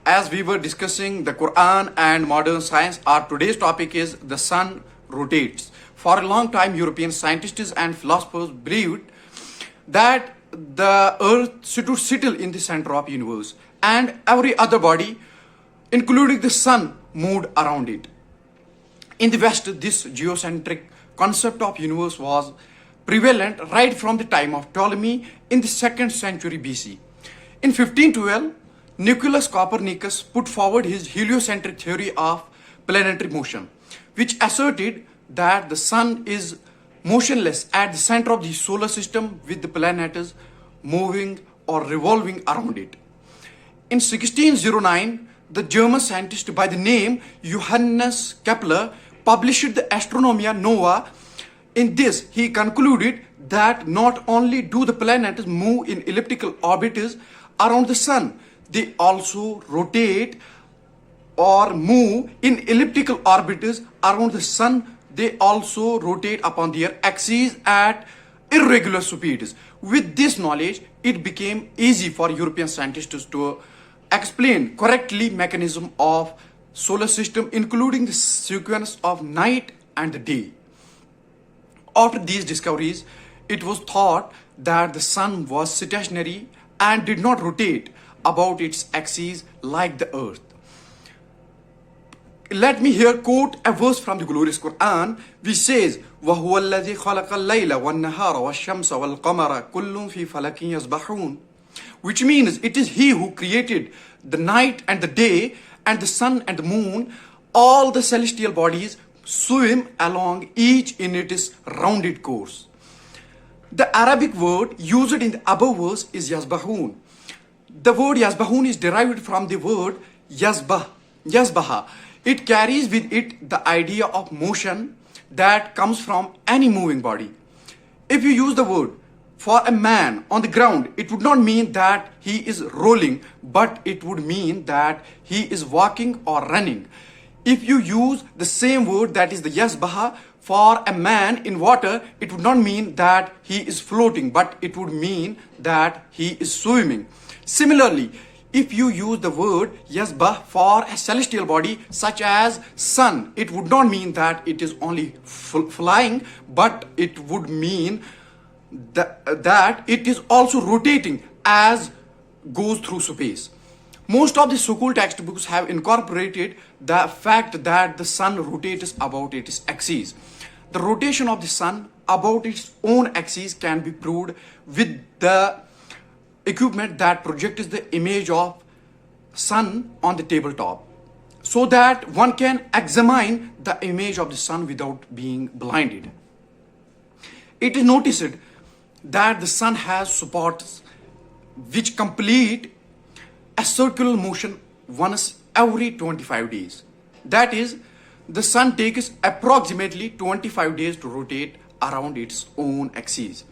as we were discussing the Quran and modern science, our today's topic is the sun rotates. For a long time, European scientists and philosophers believed that the earth stood still in the center of the universe and every other body, including the sun, moved around it. In the West, this geocentric concept of universe was prevalent right from the time of Ptolemy in the 2nd century BC. In 1512, Nicolaus Copernicus put forward his heliocentric theory of planetary motion, which asserted that the sun is motionless at the center of the solar system with the planets moving or revolving around it. In 1609, the German scientist by the name Johannes Kepler published the Astronomia Nova. In this, he concluded that not only do the planets move in elliptical orbits around the sun, they also rotate or move in elliptical orbits around the sun. They also rotate upon their axes at irregular speeds. With this knowledge, it became easy for European scientists to explain correctly mechanism of solar system, including the sequence of night and the day. After these discoveries, it was thought that the sun was stationary and did not rotate about its axis like the earth. Let me here quote a verse from the glorious Quran which says, وَهُوَ الَّذِي خَلَقَ اللَّيْلَ وَالنَّهَارَ وَالشَّمْسَ وَالْقَمَرَ كُلٌّ فِي فَلَكٍ يَسْبَحُونَ, which means it is He who created the night and the day and the sun and the moon. All the celestial bodies swim along each in its rounded course. The Arabic word used in the above verse is yasbahun. The word yasbahun is derived from the word yasbaha. It carries with it the idea of motion that comes from any moving body. If you use the word for a man on the ground, it would not mean that he is rolling, but it would mean that he is walking or running. If you use the same word, that is the yasbaha, for a man in water, it would not mean that he is floating, but it would mean that he is swimming. Similarly, if you use the word yasbah for a celestial body such as sun, it would not mean that it is only flying, but it would mean that it is also rotating as goes through space. Most of the school textbooks have incorporated the fact that the sun rotates about its axis. The rotation of the sun about its own axis can be proved with the equipment that projects the image of sun on the tabletop, so that one can examine the image of the sun without being blinded. It is noticed that the sun has supports which complete a circular motion once every 25 days. That is, the sun takes approximately 25 days to rotate around its own axis.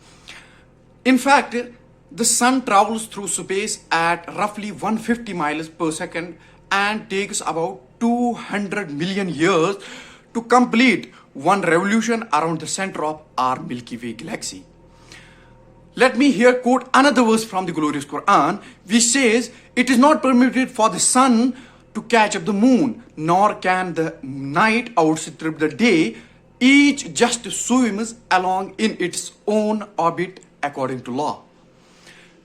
In fact, the sun travels through space at roughly 150 miles per second and takes about 200 million years to complete one revolution around the center of our Milky Way galaxy. Let me here quote another verse from the glorious Quran which says, "It is not permitted for the sun to catch up the moon, nor can the night outstrip the day. Each just swims along in its own orbit according to law."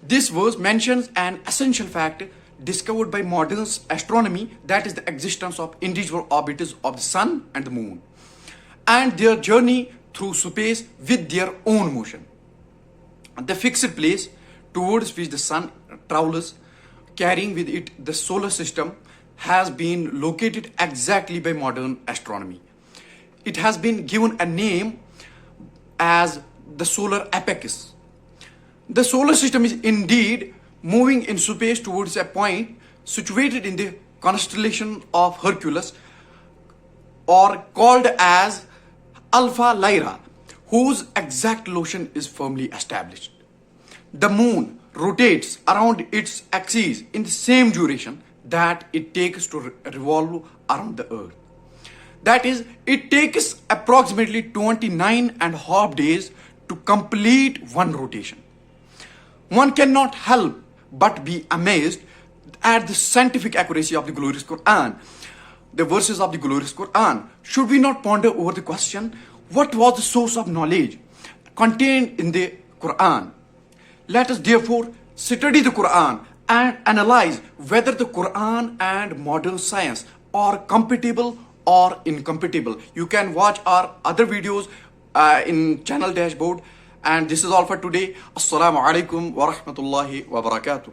This verse mentions an essential fact discovered by modern astronomy, that is the existence of individual orbits of the sun and the moon and their journey through space with their own motion. The fixed place towards which the sun travels, carrying with it the solar system, has been located exactly by modern astronomy. It has been given a name as the solar apex. The solar system is indeed moving in space towards a point situated in the constellation of Hercules, or called as Alpha Lyra, whose exact location is firmly established. The moon rotates around its axis in the same duration that it takes to revolve around the earth. That is, it takes approximately 29.5 days to complete one rotation. One cannot help but be amazed at the scientific accuracy of the glorious Quran, the verses of the glorious Quran, should we not ponder over the question, what was the source of knowledge contained in the Quran? Let us therefore study the Quran and analyze whether the Quran and modern science are compatible or incompatible. You can watch our other videos in channel dashboard. And this is all for today. Assalamu alaikum wa rahmatullahi wa barakatuh.